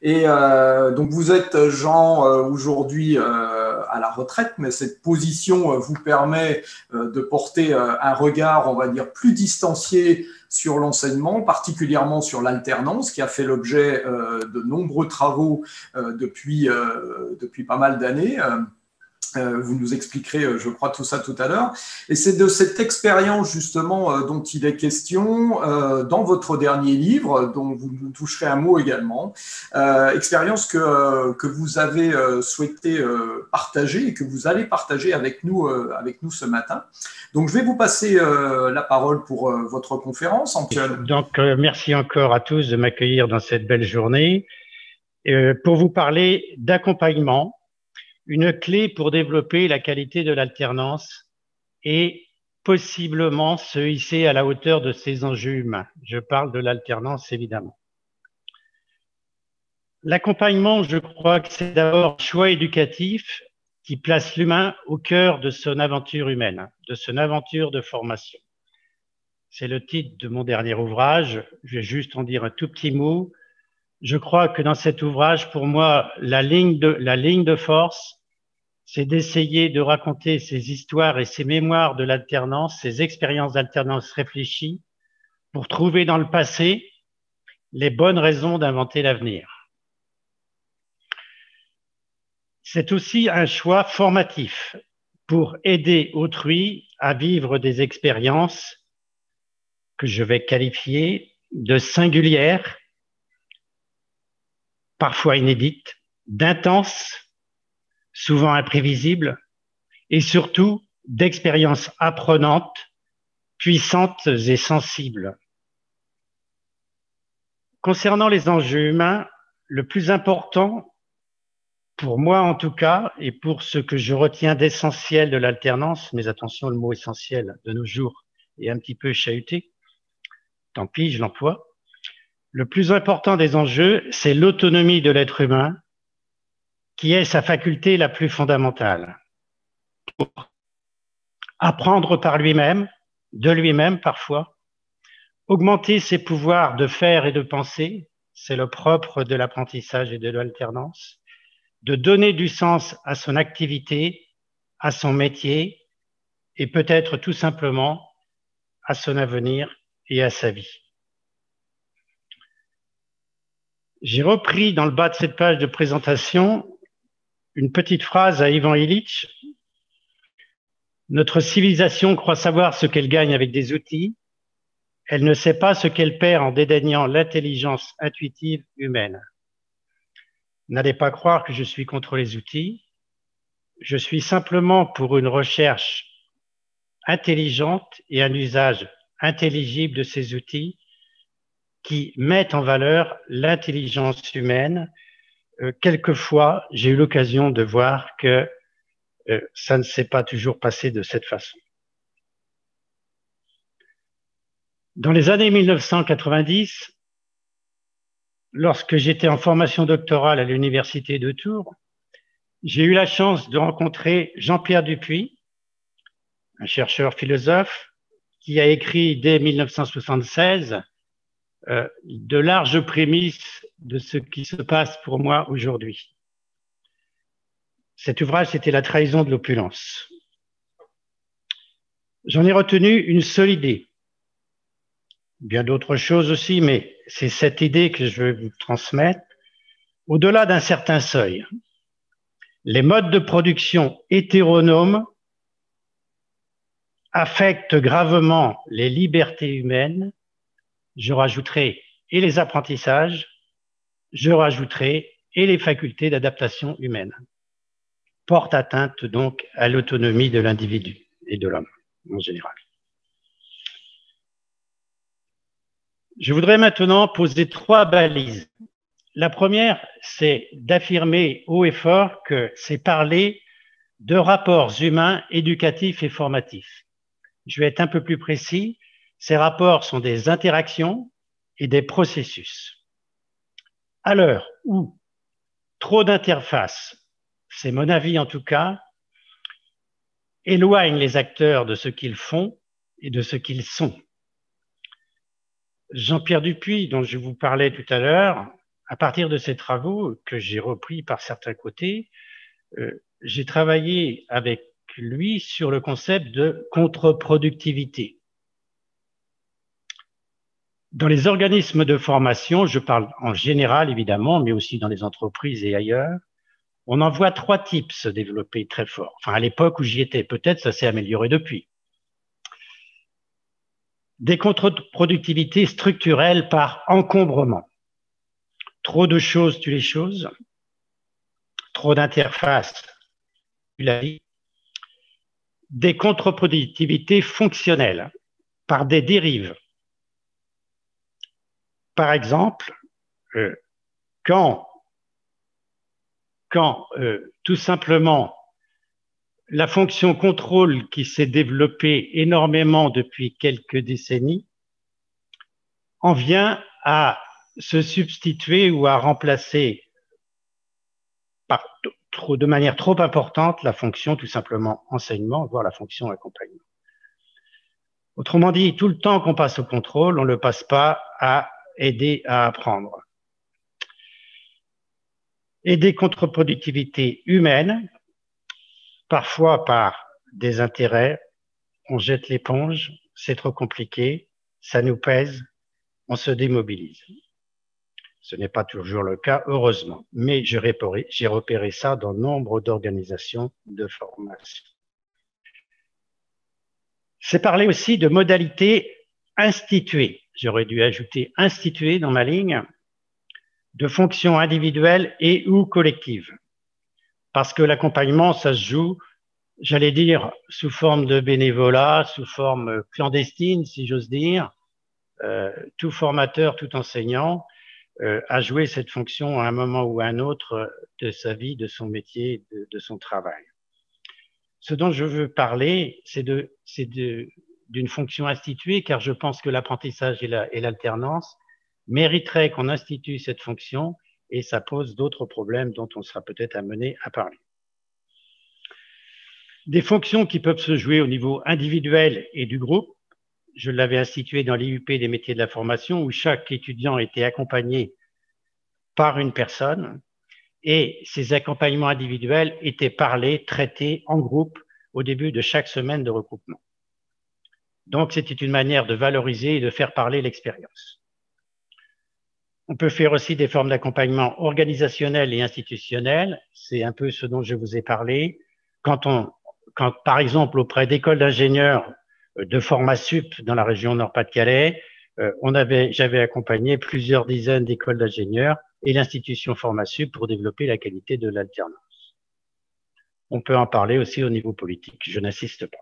Et donc vous êtes, Jean, aujourd'hui à la retraite, mais cette position vous permet de porter un regard, on va dire, plus distancié sur l'enseignement, particulièrement sur l'alternance, qui a fait l'objet de nombreux travaux depuis pas mal d'années. Vous nous expliquerez, je crois, tout ça tout à l'heure. Et c'est de cette expérience, justement, dont il est question dans votre dernier livre, dont vous nous toucherez un mot également. Expérience que vous avez souhaité partager et que vous allez partager avec nous ce matin. Donc, je vais vous passer la parole pour votre conférence, Antoine. Donc, merci encore à tous de m'accueillir dans cette belle journée pour vous parler d'accompagnement, une clé pour développer la qualité de l'alternance et possiblement se hisser à la hauteur de ses enjeux humains. Je parle de l'alternance, évidemment. L'accompagnement, je crois que c'est d'abord un choix éducatif qui place l'humain au cœur de son aventure humaine, de son aventure de formation. C'est le titre de mon dernier ouvrage. Je vais juste en dire un tout petit mot. Je crois que dans cet ouvrage, pour moi, la ligne de force, c'est d'essayer de raconter ces histoires et ces mémoires de l'alternance, ces expériences d'alternance réfléchies, pour trouver dans le passé les bonnes raisons d'inventer l'avenir. C'est aussi un choix formatif pour aider autrui à vivre des expériences que je vais qualifier de singulières, parfois inédites, d'intenses, souvent imprévisibles, et surtout d'expériences apprenantes, puissantes et sensibles. Concernant les enjeux humains, le plus important, pour moi en tout cas, et pour ce que je retiens d'essentiel de l'alternance, mais attention, le mot essentiel de nos jours est un petit peu chahuté, tant pis, je l'emploie. Le plus important des enjeux, c'est l'autonomie de l'être humain, qui est sa faculté la plus fondamentale. Pour apprendre par lui-même, de lui-même parfois, augmenter ses pouvoirs de faire et de penser, c'est le propre de l'apprentissage et de l'alternance, de donner du sens à son activité, à son métier et peut-être tout simplement à son avenir et à sa vie. J'ai repris dans le bas de cette page de présentation une petite phrase à Ivan Illich. Notre civilisation croit savoir ce qu'elle gagne avec des outils. Elle ne sait pas ce qu'elle perd en dédaignant l'intelligence intuitive humaine. N'allez pas croire que je suis contre les outils. Je suis simplement pour une recherche intelligente et un usage intelligible de ces outils qui mettent en valeur l'intelligence humaine. Quelquefois, j'ai eu l'occasion de voir que ça ne s'est pas toujours passé de cette façon. Dans les années 1990, lorsque j'étais en formation doctorale à l'université de Tours, j'ai eu la chance de rencontrer Jean-Pierre Dupuy, un chercheur philosophe qui a écrit dès 1976 de larges prémices de ce qui se passe pour moi aujourd'hui. Cet ouvrage, c'était La trahison de l'opulence. J'en ai retenu une seule idée, bien d'autres choses aussi, mais c'est cette idée que je vais vous transmettre. Au-delà d'un certain seuil, les modes de production hétéronomes affectent gravement les libertés humaines. Je rajouterai et les apprentissages, je rajouterai et les facultés d'adaptation humaine. Porte atteinte donc à l'autonomie de l'individu et de l'homme en général. Je voudrais maintenant poser 3 balises. La première, c'est d'affirmer haut et fort que c'est parler de rapports humains éducatifs et formatifs. Je vais être un peu plus précis. Ces rapports sont des interactions et des processus. À l'heure où trop d'interfaces, c'est mon avis en tout cas, éloignent les acteurs de ce qu'ils font et de ce qu'ils sont. Jean-Pierre Dupuy, dont je vous parlais tout à l'heure, à partir de ces travaux que j'ai repris par certains côtés, j'ai travaillé avec lui sur le concept de contre-productivité. Dans les organismes de formation, je parle en général évidemment, mais aussi dans les entreprises et ailleurs, on en voit 3 types se développer très fort. Enfin, à l'époque où j'y étais, peut-être ça s'est amélioré depuis. Des contre-productivités structurelles par encombrement. Trop de choses tuent les choses, trop d'interfaces tuent la vie. Des contre-productivités fonctionnelles par des dérives. Par exemple, quand tout simplement la fonction contrôle qui s'est développée énormément depuis quelques décennies en vient à se substituer ou à remplacer de manière trop importante la fonction tout simplement enseignement, voire la fonction accompagnement. Autrement dit, tout le temps qu'on passe au contrôle, on ne le passe pas à aider à apprendre. Et des contre-productivités humaines, parfois par des intérêts, on jette l'éponge, c'est trop compliqué, ça nous pèse, on se démobilise. Ce n'est pas toujours le cas, heureusement, mais j'ai repéré ça dans nombre d'organisations de formation. C'est parler aussi de modalités instituées, j'aurais dû ajouter instituées dans ma ligne, de fonctions individuelles et ou collectives. Parce que l'accompagnement, ça se joue, j'allais dire, sous forme de bénévolat, sous forme clandestine, si j'ose dire. Tout formateur, tout enseignant a joué cette fonction à un moment ou à un autre de sa vie, de son métier, de son travail. Ce dont je veux parler, c'est d'une fonction instituée, car je pense que l'apprentissage et l'alternance mériteraient qu'on institue cette fonction, et ça pose d'autres problèmes dont on sera peut-être amené à parler. Des fonctions qui peuvent se jouer au niveau individuel et du groupe. Je l'avais institué dans l'IUP des métiers de la formation, où chaque étudiant était accompagné par une personne, et ces accompagnements individuels étaient parlés, traités en groupe au début de chaque semaine de regroupement. Donc, c'était une manière de valoriser et de faire parler l'expérience. On peut faire aussi des formes d'accompagnement organisationnel et institutionnel. C'est un peu ce dont je vous ai parlé. Quand, par exemple, auprès d'écoles d'ingénieurs de Formasup dans la région Nord-Pas-de-Calais, j'avais accompagné plusieurs dizaines d'écoles d'ingénieurs et l'institution Formasup pour développer la qualité de l'alternance. On peut en parler aussi au niveau politique, je n'insiste pas.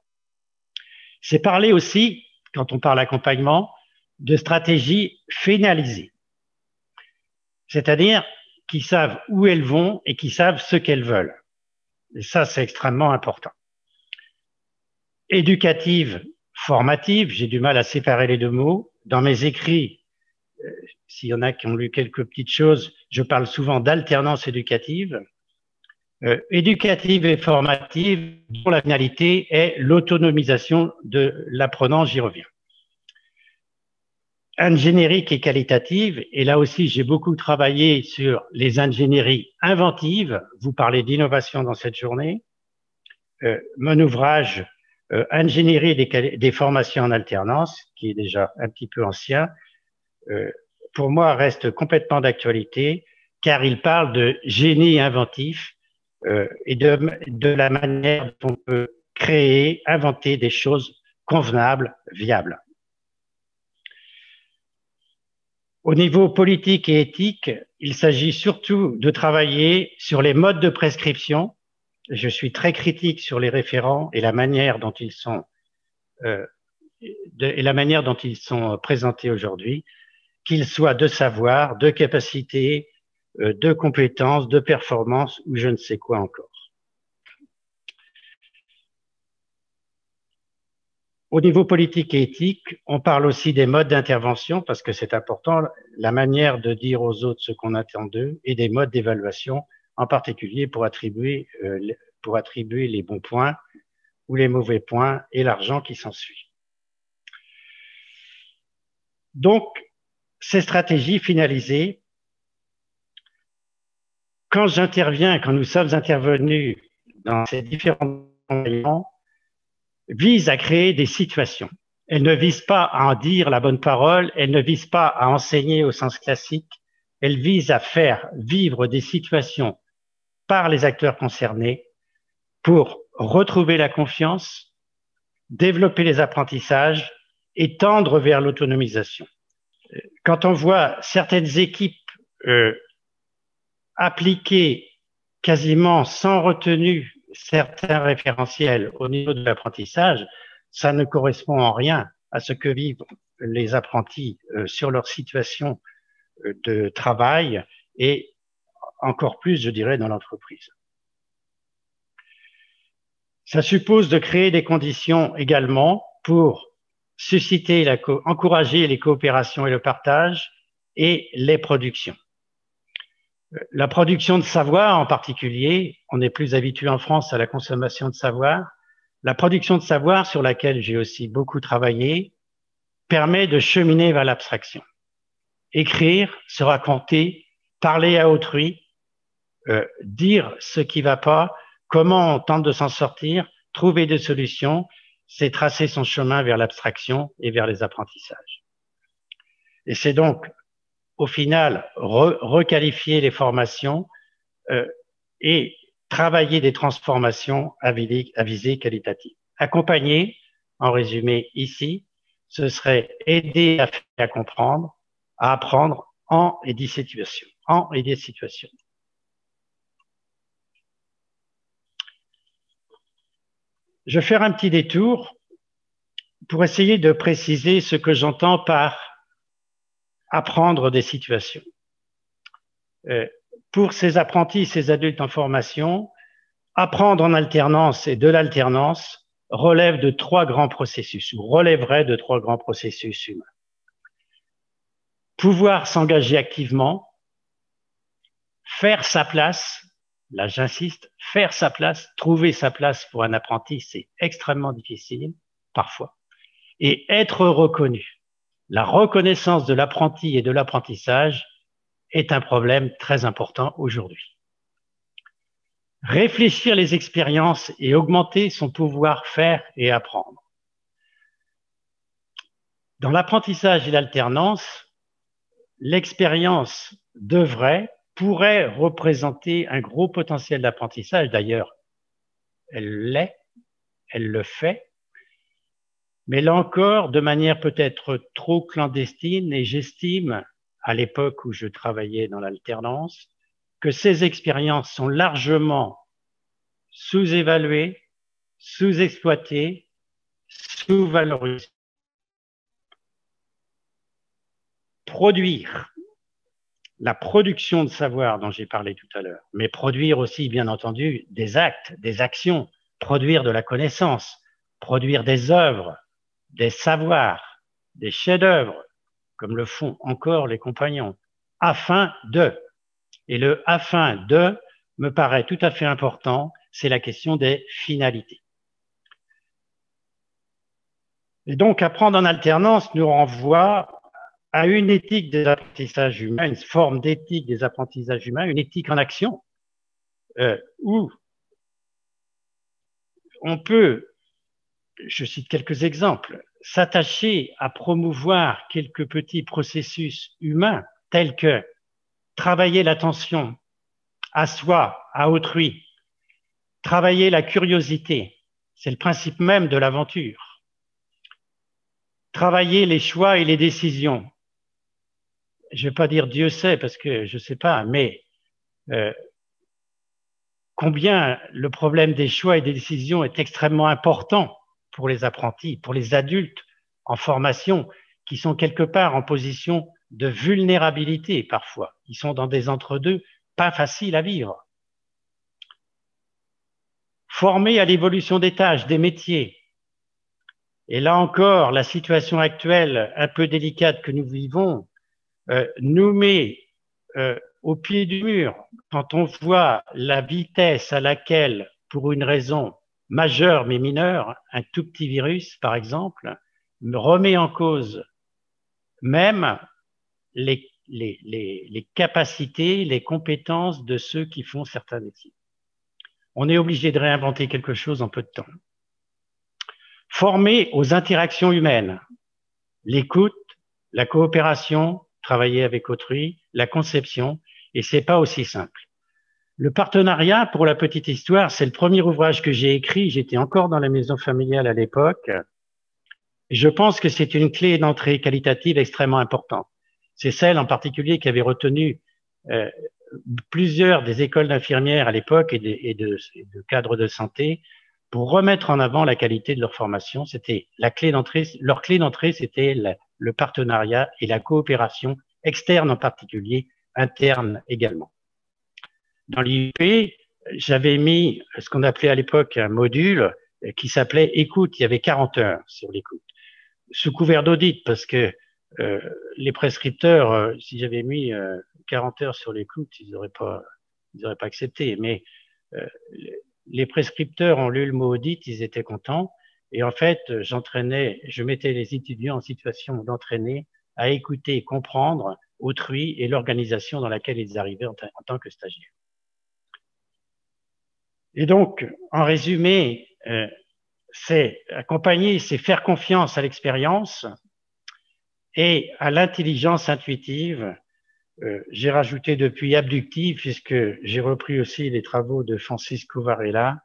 C'est parler aussi, quand on parle accompagnement, de stratégies finalisées. C'est-à-dire qui savent où elles vont et qui savent ce qu'elles veulent. Et ça, c'est extrêmement important. Éducative, formative, j'ai du mal à séparer les deux mots. Dans mes écrits, s'il y en a qui ont lu quelques petites choses, je parle souvent d'alternance éducative. Éducative et formative, dont la finalité est l'autonomisation de l'apprenant, j'y reviens. Ingénierie et qualitative, et là aussi j'ai beaucoup travaillé sur les ingénieries inventives. Vous parlez d'innovation dans cette journée. Mon ouvrage Ingénierie des formations en alternance, qui est déjà un petit peu ancien, pour moi reste complètement d'actualité, car il parle de génie inventif et de la manière dont on peut créer, inventer des choses convenables, viables. Au niveau politique et éthique, il s'agit surtout de travailler sur les modes de prescription. Je suis très critique sur les référents et la manière dont ils sont présentés aujourd'hui, qu'ils soient de savoir, de capacité, de compétences, de performance ou je ne sais quoi encore. Au niveau politique et éthique, on parle aussi des modes d'intervention parce que c'est important, la manière de dire aux autres ce qu'on attend d'eux et des modes d'évaluation, en particulier pour attribuer les bons points ou les mauvais points et l'argent qui s'ensuit. Donc, ces stratégies finalisées quand j'interviens, quand nous sommes intervenus dans ces différents enseignements, vise à créer des situations. Elle ne vise pas à en dire la bonne parole, elle ne vise pas à enseigner au sens classique, elle vise à faire vivre des situations par les acteurs concernés pour retrouver la confiance, développer les apprentissages et tendre vers l'autonomisation. Quand on voit certaines équipes appliquer quasiment sans retenue certains référentiels au niveau de l'apprentissage, ça ne correspond en rien à ce que vivent les apprentis sur leur situation de travail et encore plus, je dirais, dans l'entreprise. Ça suppose de créer des conditions également pour susciter, encourager les coopérations et le partage et les productions. La production de savoir en particulier, on est plus habitué en France à la consommation de savoir. La production de savoir, sur laquelle j'ai aussi beaucoup travaillé, permet de cheminer vers l'abstraction. Écrire, se raconter, parler à autrui, dire ce qui ne va pas, comment on tente de s'en sortir, trouver des solutions, c'est tracer son chemin vers l'abstraction et vers les apprentissages. Et c'est donc, au final, requalifier les formations et travailler des transformations à visée qualitative. Accompagner, en résumé ici, ce serait aider à comprendre, à apprendre en et des situations. Je vais faire un petit détour pour essayer de préciser ce que j'entends par apprendre des situations. Pour ces apprentis, ces adultes en formation, apprendre en alternance et de l'alternance relève de trois grands processus, ou relèverait de trois grands processus humains. Pouvoir s'engager activement, faire sa place, là j'insiste, faire sa place, trouver sa place pour un apprenti, c'est extrêmement difficile, parfois, et être reconnu. La reconnaissance de l'apprenti et de l'apprentissage est un problème très important aujourd'hui. Réfléchir les expériences et augmenter son pouvoir faire et apprendre. Dans l'apprentissage et l'alternance, l'expérience pourrait représenter un gros potentiel d'apprentissage. D'ailleurs, elle le fait, mais là encore, de manière peut-être trop clandestine, et j'estime, à l'époque où je travaillais dans l'alternance, que ces expériences sont largement sous-évaluées, sous-exploitées, sous-valorisées. Produire la production de savoir dont j'ai parlé tout à l'heure, mais produire aussi, bien entendu, des actes, des actions, produire de la connaissance, produire des œuvres, des savoirs, des chefs-d'œuvre, comme le font encore les compagnons, afin de. Et le afin de me paraît tout à fait important, c'est la question des finalités. Et donc, apprendre en alternance nous renvoie à une éthique des apprentissages humains, une forme d'éthique des apprentissages humains, une éthique en action, où on peut, je cite quelques exemples, s'attacher à promouvoir quelques petits processus humains tels que travailler l'attention à soi, à autrui, travailler la curiosité, c'est le principe même de l'aventure, travailler les choix et les décisions. Je ne vais pas dire Dieu sait parce que je ne sais pas, mais combien le problème des choix et des décisions est extrêmement important pour les apprentis, pour les adultes en formation, qui sont quelque part en position de vulnérabilité parfois. Ils sont dans des entre-deux pas faciles à vivre. Former à l'évolution des tâches, des métiers. Et là encore, la situation actuelle un peu délicate que nous vivons nous met au pied du mur quand on voit la vitesse à laquelle, pour une raison majeure mais mineure, un tout petit virus, par exemple, remet en cause même les les capacités, les compétences de ceux qui font certains métiers. On est obligé de réinventer quelque chose en peu de temps. Former aux interactions humaines, l'écoute, la coopération, travailler avec autrui, la conception, et c'est pas aussi simple. Le partenariat, pour la petite histoire, c'est le premier ouvrage que j'ai écrit. J'étais encore dans la maison familiale à l'époque. Je pense que c'est une clé d'entrée qualitative extrêmement importante. C'est celle en particulier qui avait retenu plusieurs des écoles d'infirmières à l'époque et de cadres de santé pour remettre en avant la qualité de leur formation. C'était la clé d'entrée. Leur clé d'entrée, c'était le partenariat et la coopération externe en particulier, interne également. Dans l'IUP, j'avais mis ce qu'on appelait à l'époque un module qui s'appelait écoute. Il y avait 40 heures sur l'écoute, sous couvert d'audit, parce que les prescripteurs, si j'avais mis 40 heures sur l'écoute, ils n'auraient pas accepté. Mais les prescripteurs ont lu le mot audit, ils étaient contents. Et en fait, je mettais les étudiants en situation d'entraîner à écouter, comprendre autrui et l'organisation dans laquelle ils arrivaient en tant que stagiaires. Et donc, en résumé, c'est accompagner, c'est faire confiance à l'expérience et à l'intelligence intuitive. J'ai rajouté depuis abductive, puisque j'ai repris aussi les travaux de Francisco Varela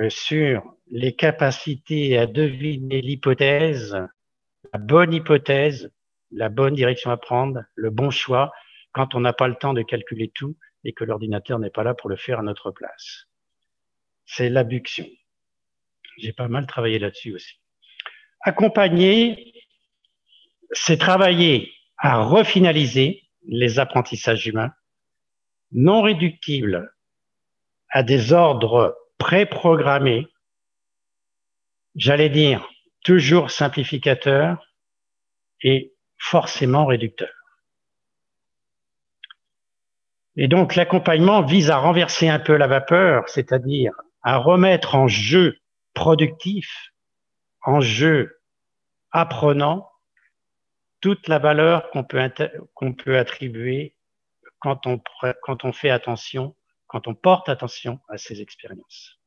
sur les capacités à deviner l'hypothèse, la bonne direction à prendre, le bon choix, quand on n'a pas le temps de calculer tout et que l'ordinateur n'est pas là pour le faire à notre place. C'est l'abduction. J'ai pas mal travaillé là-dessus aussi. Accompagner, c'est travailler à refinaliser les apprentissages humains non réductibles à des ordres préprogrammés, j'allais dire toujours simplificateurs et forcément réducteurs. Et donc l'accompagnement vise à renverser un peu la vapeur, c'est-à-dire à remettre en jeu productif, en jeu apprenant, toute la valeur qu'on peut attribuer quand on fait attention, quand on porte attention à ces expériences.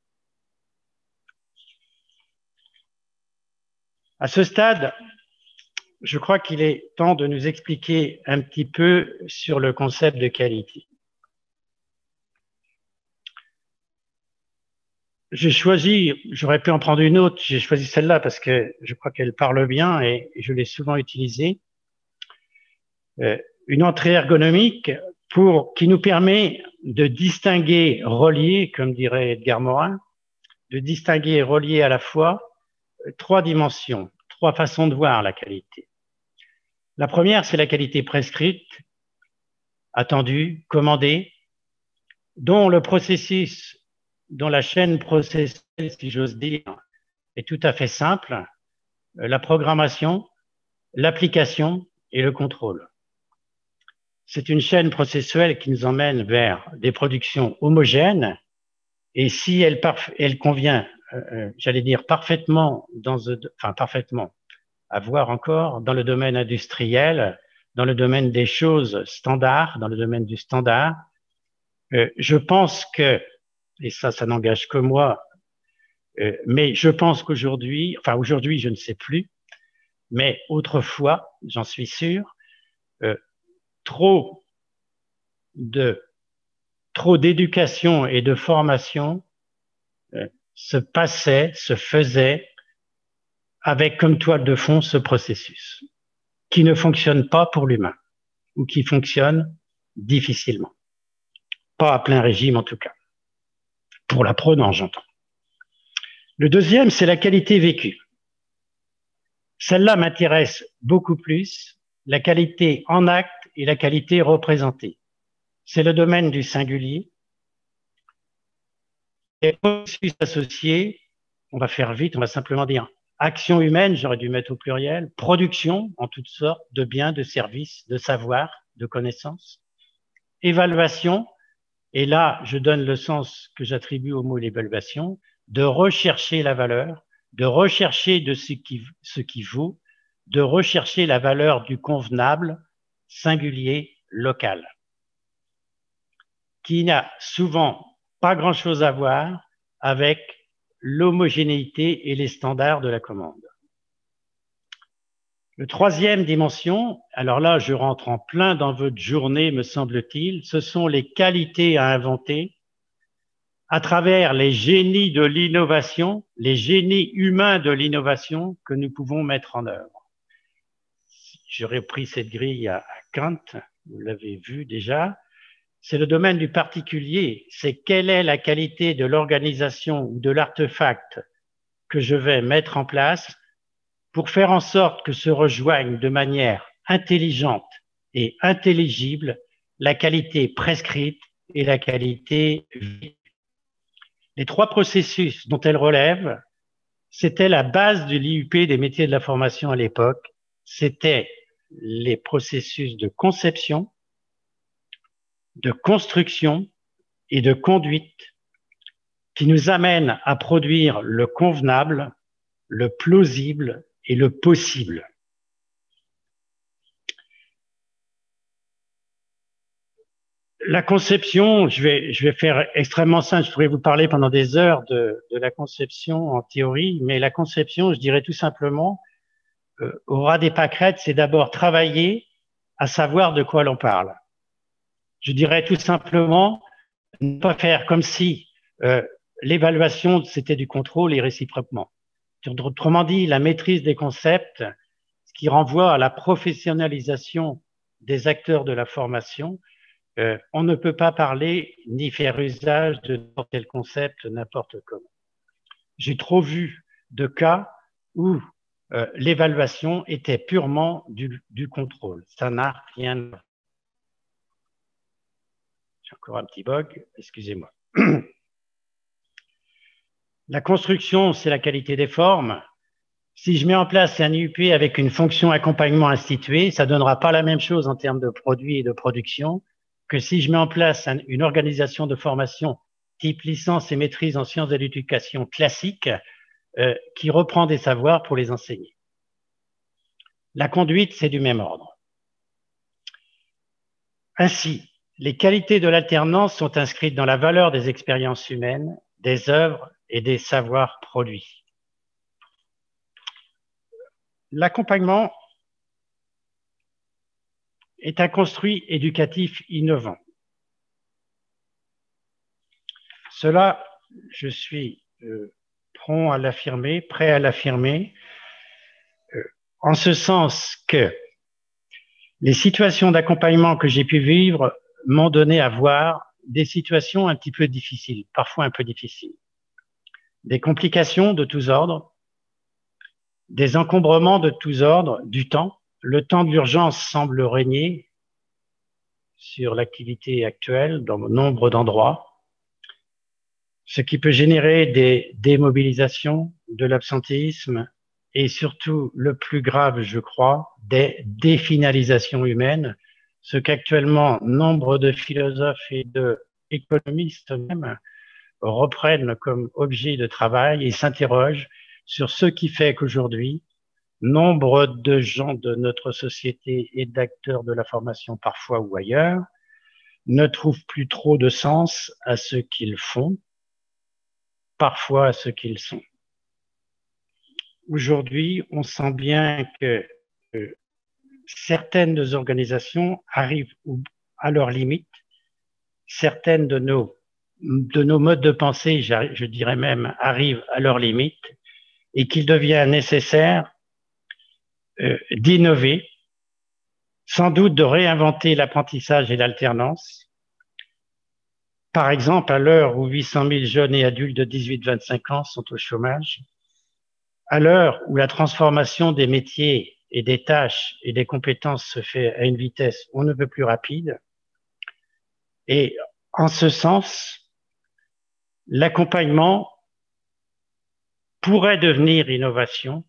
À ce stade, je crois qu'il est temps de nous expliquer un petit peu sur le concept de qualité. J'ai choisi, j'aurais pu en prendre une autre, j'ai choisi celle-là parce que je crois qu'elle parle bien et je l'ai souvent utilisée. Une entrée ergonomique qui nous permet de distinguer, relier, comme dirait Edgar Morin, de distinguer et relier à la fois trois dimensions, trois façons de voir la qualité. La première, c'est la qualité prescrite, attendue, commandée, dont le processus, dont la chaîne processuelle, si j'ose dire, est tout à fait simple, la programmation, l'application et le contrôle. C'est une chaîne processuelle qui nous emmène vers des productions homogènes et si elle convient, j'allais dire parfaitement, parfaitement, à voir encore dans le domaine industriel, dans le domaine des choses standards, dans le domaine du standard, je pense que, et ça n'engage que moi, mais je pense qu'aujourd'hui, aujourd'hui je ne sais plus, mais autrefois, j'en suis sûr, trop d'éducation et de formation se faisait avec comme toile de fond ce processus qui ne fonctionne pas pour l'humain ou qui fonctionne difficilement. Pas à plein régime en tout cas. Pour l'apprenant, j'entends. Le deuxième, c'est la qualité vécue. Celle-là m'intéresse beaucoup plus, la qualité en acte et la qualité représentée. C'est le domaine du singulier. Et processus associés, on va faire vite, on va simplement dire action humaine, j'aurais dû mettre au pluriel, production en toutes sortes de biens, de services, de savoirs, de connaissances, évaluation, et là je donne le sens que j'attribue au mot l'évaluation, de rechercher la valeur, de rechercher de ce qui vaut, de rechercher la valeur du convenable, singulier locale, qui n'a souvent pas grand-chose à voir avec l'homogénéité et les standards de la commande. Le troisième dimension, alors là, je rentre en plein dans votre journée, me semble-t-il, ce sont les qualités à inventer à travers les génies de l'innovation, les génies humains de l'innovation que nous pouvons mettre en œuvre. J'aurais pris cette grille à Kant, vous l'avez vu déjà. C'est le domaine du particulier, c'est quelle est la qualité de l'organisation ou de l'artefact que je vais mettre en place pour faire en sorte que se rejoignent de manière intelligente et intelligible la qualité prescrite et la qualité vécue. Les trois processus dont elle relève, c'était la base de l'IUP des métiers de la formation à l'époque, c'était les processus de conception, de construction et de conduite qui nous amènent à produire le convenable, le plausible et le possible. La conception, je vais faire extrêmement simple, je pourrais vous parler pendant des heures de la conception en théorie, mais la conception, je dirais tout simplement, au ras des pâquerettes, c'est d'abord travailler à savoir de quoi l'on parle. Je dirais tout simplement ne pas faire comme si l'évaluation, c'était du contrôle et réciproquement. Autrement dit, la maîtrise des concepts, ce qui renvoie à la professionnalisation des acteurs de la formation. On ne peut pas parler ni faire usage de n'importe quel concept, n'importe comment. J'ai trop vu de cas où l'évaluation était purement du contrôle. Ça n'a rien à voir. J'ai encore un petit bug, excusez-moi. La construction, c'est la qualité des formes. Si je mets en place un IUP avec une fonction accompagnement instituée, ça ne donnera pas la même chose en termes de produits et de production que si je mets en place une organisation de formation type licence et maîtrise en sciences de l'éducation classique qui reprend des savoirs pour les enseigner. La conduite, c'est du même ordre. Ainsi, les qualités de l'alternance sont inscrites dans la valeur des expériences humaines, des œuvres et des savoirs produits. L'accompagnement est un construit éducatif innovant. Cela, je suis prêt à l'affirmer, en ce sens que les situations d'accompagnement que j'ai pu vivre m'ont donné à voir des situations un petit peu difficiles, parfois un peu difficiles. Des complications de tous ordres, des encombrements de tous ordres, du temps. Le temps de l'urgence semble régner sur l'activité actuelle dans nombre d'endroits, ce qui peut générer des démobilisations, de l'absentéisme et surtout, le plus grave, je crois, des définalisations humaines, ce qu'actuellement nombre de philosophes et d'économistes même reprennent comme objet de travail et s'interrogent sur ce qui fait qu'aujourd'hui, nombre de gens de notre société et d'acteurs de la formation parfois ou ailleurs ne trouvent plus trop de sens à ce qu'ils font, parfois à ce qu'ils sont. Aujourd'hui, on sent bien que certaines organisations arrivent à leurs limites, certaines de nos modes de pensée, je dirais même, arrivent à leurs limites, et qu'il devient nécessaire d'innover, sans doute de réinventer l'apprentissage et l'alternance. Par exemple, à l'heure où 800 000 jeunes et adultes de 18-25 ans sont au chômage, à l'heure où la transformation des métiers et des tâches et des compétences se fait à une vitesse on ne peut plus rapide, et en ce sens, l'accompagnement pourrait devenir innovation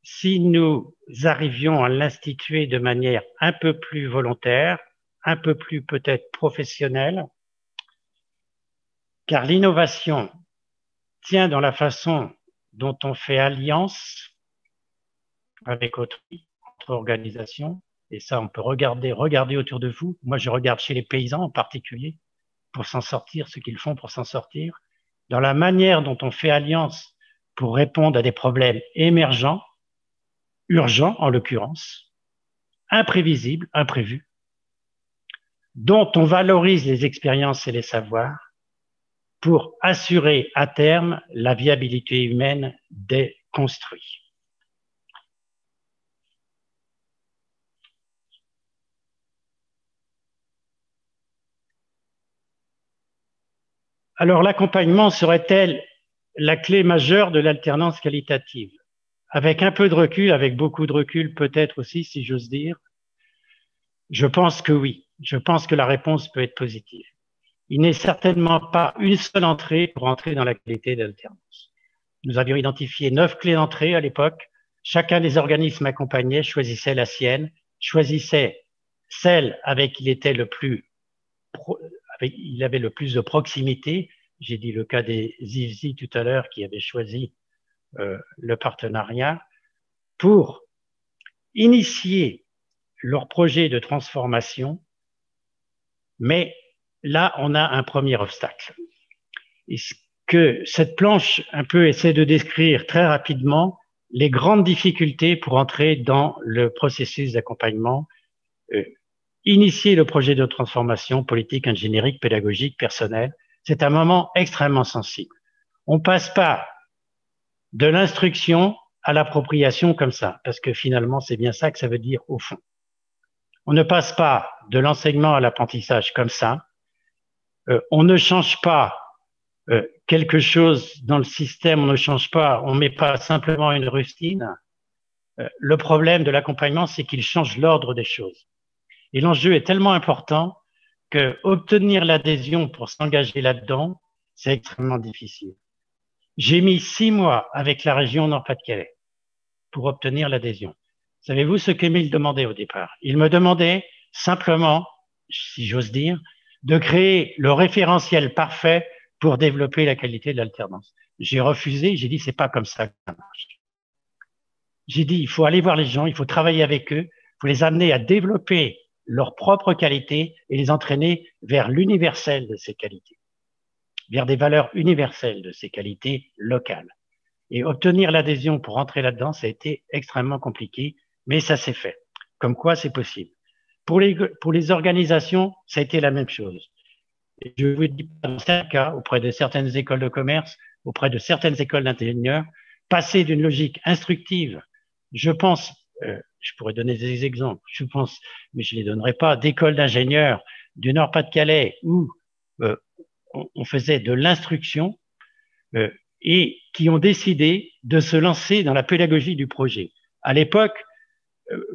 si nous arrivions à l'instituer de manière un peu plus volontaire, un peu plus peut-être professionnelle, car l'innovation tient dans la façon dont on fait alliance avec autrui, entre organisations, et ça on peut regarder autour de vous. Moi je regarde chez les paysans en particulier, pour s'en sortir, ce qu'ils font pour s'en sortir, dans la manière dont on fait alliance pour répondre à des problèmes émergents, urgents en l'occurrence, imprévisibles, imprévus, dont on valorise les expériences et les savoirs pour assurer à terme la viabilité humaine des construits. Alors l'accompagnement serait-elle la clé majeure de l'alternance qualitative? Avec un peu de recul, avec beaucoup de recul peut-être aussi, si j'ose dire, je pense que oui. Je pense que la réponse peut être positive. Il n'est certainement pas une seule entrée pour entrer dans la qualité de l'alternance. Nous avions identifié 9 clés d'entrée à l'époque. Chacun des organismes accompagnés choisissait la sienne, choisissait celle avec qui il était il avait le plus de proximité. J'ai dit le cas des IFSI tout à l'heure qui avaient choisi le partenariat pour initier leur projet de transformation. Mais là, on a un premier obstacle. Et ce que cette planche un peu essaie de décrire très rapidement, les grandes difficultés pour entrer dans le processus d'accompagnement, initier le projet de transformation politique, ingénierique, pédagogique, personnelle, c'est un moment extrêmement sensible. On passe pas de l'instruction à l'appropriation comme ça, parce que finalement, c'est bien ça que ça veut dire au fond. On ne passe pas de l'enseignement à l'apprentissage comme ça. On ne change pas quelque chose dans le système, on ne change pas, on ne met pas simplement une rustine. Le problème de l'accompagnement, c'est qu'il change l'ordre des choses. Et l'enjeu est tellement important que obtenir l'adhésion pour s'engager là-dedans, c'est extrêmement difficile. J'ai mis 6 mois avec la région Nord-Pas-de-Calais pour obtenir l'adhésion. Savez-vous ce qu'Émile demandait au départ? Il me demandait simplement, si j'ose dire, de créer le référentiel parfait pour développer la qualité de l'alternance. J'ai refusé, j'ai dit c'est pas comme ça que ça marche. J'ai dit il faut aller voir les gens, il faut travailler avec eux, il faut les amener à développer leur propre qualité et les entraîner vers l'universel de ces qualités, vers des valeurs universelles de ces qualités locales. Et obtenir l'adhésion pour entrer là-dedans, ça a été extrêmement compliqué, mais ça s'est fait. Comme quoi, c'est possible. Pour les organisations, ça a été la même chose. Et je vous dis, dans certains cas, auprès de certaines écoles de commerce, auprès de certaines écoles d'ingénieurs, passer d'une logique instructive, je pense, je pourrais donner des exemples, je pense, mais je ne les donnerai pas, d'écoles d'ingénieurs du Nord-Pas-de-Calais où on faisait de l'instruction et qui ont décidé de se lancer dans la pédagogie du projet. À l'époque,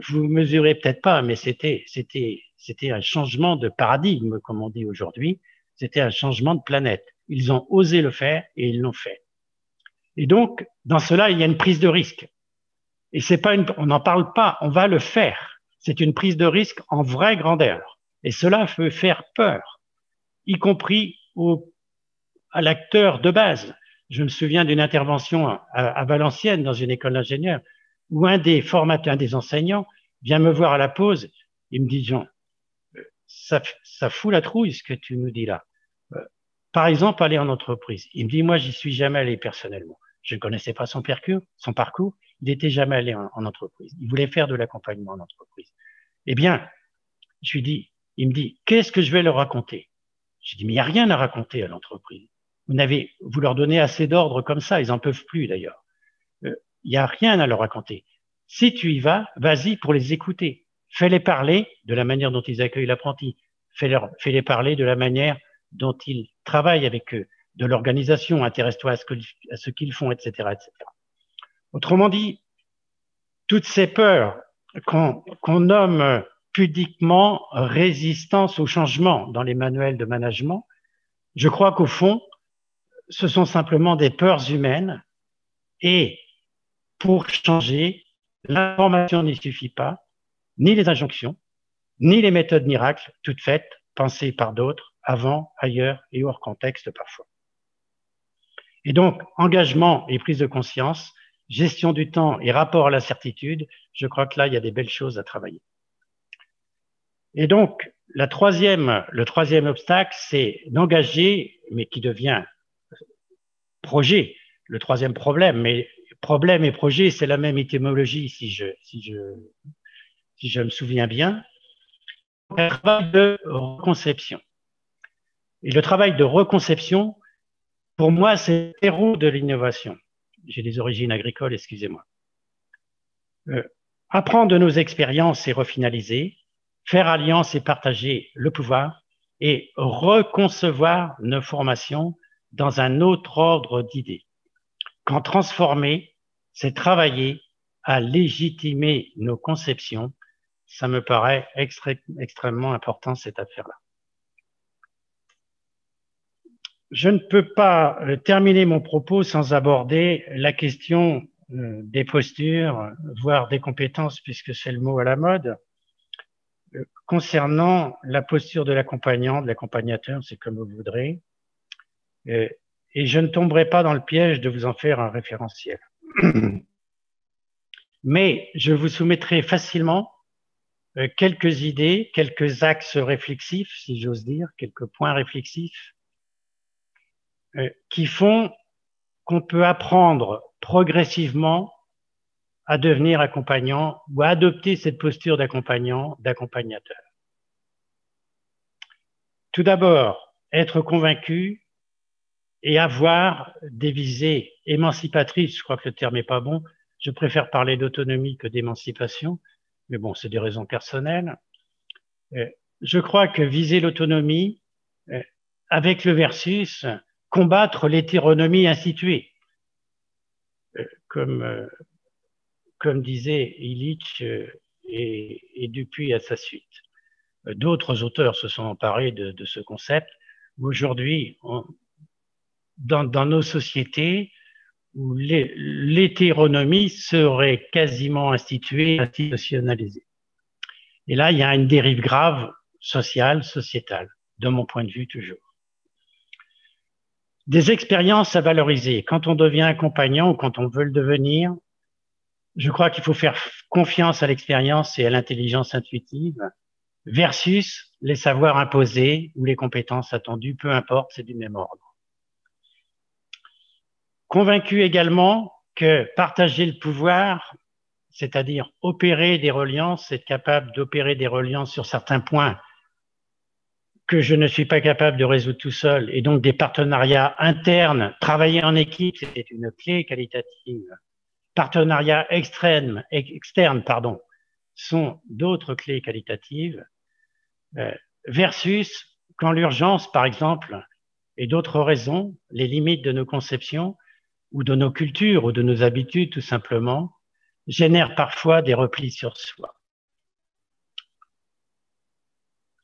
vous mesurez peut-être pas, mais c'était un changement de paradigme, comme on dit aujourd'hui. C'était un changement de planète. Ils ont osé le faire et ils l'ont fait. Et donc, dans cela, il y a une prise de risque. Et c'est pas on n'en parle pas, on va le faire. C'est une prise de risque en vraie grandeur. Et cela peut faire peur, y compris à l'acteur de base. Je me souviens d'une intervention à Valenciennes dans une école d'ingénieurs où un des formateurs, un des enseignants vient me voir à la pause. Il me dit, Jean, ça fout la trouille ce que tu nous dis là. Par exemple, aller en entreprise. Il me dit, moi, j'y suis jamais allé personnellement. Je ne connaissais pas son parcours. Il n'était jamais allé en entreprise. Il voulait faire de l'accompagnement en entreprise. Eh bien, il me dit, qu'est-ce que je vais leur raconter? J'ai dit, mais il n'y a rien à raconter à l'entreprise. Vous leur donnez assez d'ordres comme ça, ils en peuvent plus d'ailleurs. Il n'y a rien à leur raconter. Si tu y vas, vas-y pour les écouter. Fais-les parler de la manière dont ils accueillent l'apprenti. Fais-les parler de la manière dont ils travaillent avec eux, de l'organisation, intéresse-toi à ce qu'ils font, etc., etc. Autrement dit, toutes ces peurs qu'on nomme pudiquement résistance au changement dans les manuels de management, je crois qu'au fond, ce sont simplement des peurs humaines et pour changer, l'information n'y suffit pas, ni les injonctions, ni les méthodes miracles, toutes faites, pensées par d'autres, avant, ailleurs et hors contexte parfois. Et donc, engagement et prise de conscience, gestion du temps et rapport à l'incertitude, je crois que là, il y a des belles choses à travailler. Et donc, le troisième obstacle, c'est d'engager, mais qui devient projet, le troisième problème. Mais problème et projet, c'est la même étymologie, si je me souviens bien. Un travail de reconception. Et le travail de reconception, pour moi, c'est le terreau de l'innovation. J'ai des origines agricoles, excusez-moi. Apprendre de nos expériences et refinaliser, faire alliance et partager le pouvoir et reconcevoir nos formations dans un autre ordre d'idées. Quand transformer, c'est travailler à légitimer nos conceptions. Ça me paraît extrêmement important, cette affaire-là. Je ne peux pas terminer mon propos sans aborder la question des postures, voire des compétences, puisque c'est le mot à la mode, concernant la posture de l'accompagnant, de l'accompagnateur, c'est comme vous voudrez. Et je ne tomberai pas dans le piège de vous en faire un référentiel. Mais je vous soumettrai facilement quelques idées, quelques axes réflexifs, si j'ose dire, quelques points réflexifs, qui font qu'on peut apprendre progressivement à devenir accompagnant ou à adopter cette posture d'accompagnant, d'accompagnateur. Tout d'abord, être convaincu et avoir des visées émancipatrices. Je crois que le terme n'est pas bon. Je préfère parler d'autonomie que d'émancipation, mais bon, c'est des raisons personnelles. Je crois que viser l'autonomie avec le versus, combattre l'hétéronomie instituée, comme disait Illich et Dupuis à sa suite. D'autres auteurs se sont emparés de ce concept. Aujourd'hui, dans nos sociétés, où l'hétéronomie serait quasiment instituée, institutionnalisée. Et là, il y a une dérive grave sociale, sociétale, de mon point de vue toujours. Des expériences à valoriser. Quand on devient accompagnant ou quand on veut le devenir, je crois qu'il faut faire confiance à l'expérience et à l'intelligence intuitive versus les savoirs imposés ou les compétences attendues, peu importe, c'est du même ordre. Convaincu également que partager le pouvoir, c'est-à-dire opérer des reliances, être capable d'opérer des reliances sur certains points que je ne suis pas capable de résoudre tout seul, et donc des partenariats internes, travailler en équipe, c'est une clé qualitative. Partenariats externes, sont d'autres clés qualitatives, versus quand l'urgence, par exemple, et d'autres raisons, les limites de nos conceptions ou de nos cultures ou de nos habitudes, tout simplement, génèrent parfois des replis sur soi.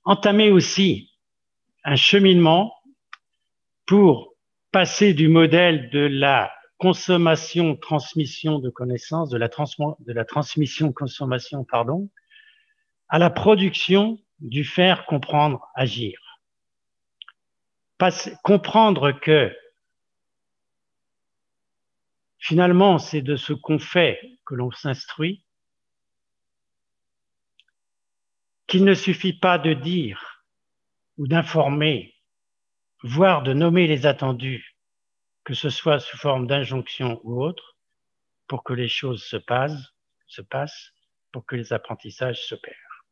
Entamer aussi un cheminement pour passer du modèle de la consommation-transmission de connaissances, de la transmission-consommation, à la production du faire comprendre, agir. Comprendre que finalement, c'est de ce qu'on fait que l'on s'instruit, qu'il ne suffit pas de dire ou d'informer, voire de nommer les attendus, que ce soit sous forme d'injonction ou autre, pour que les choses se passent, pour que les apprentissages s'opèrent.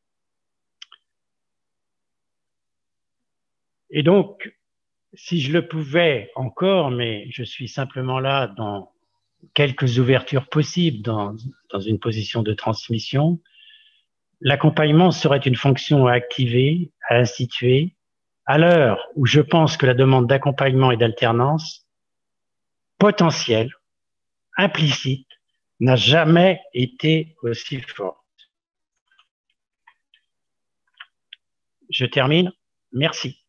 Et donc, si je le pouvais encore, mais je suis simplement là dans quelques ouvertures possibles, dans une position de transmission, l'accompagnement serait une fonction à activer, à instituer, à l'heure où je pense que la demande d'accompagnement et d'alternance potentielle, implicite, n'a jamais été aussi forte. Je termine. Merci.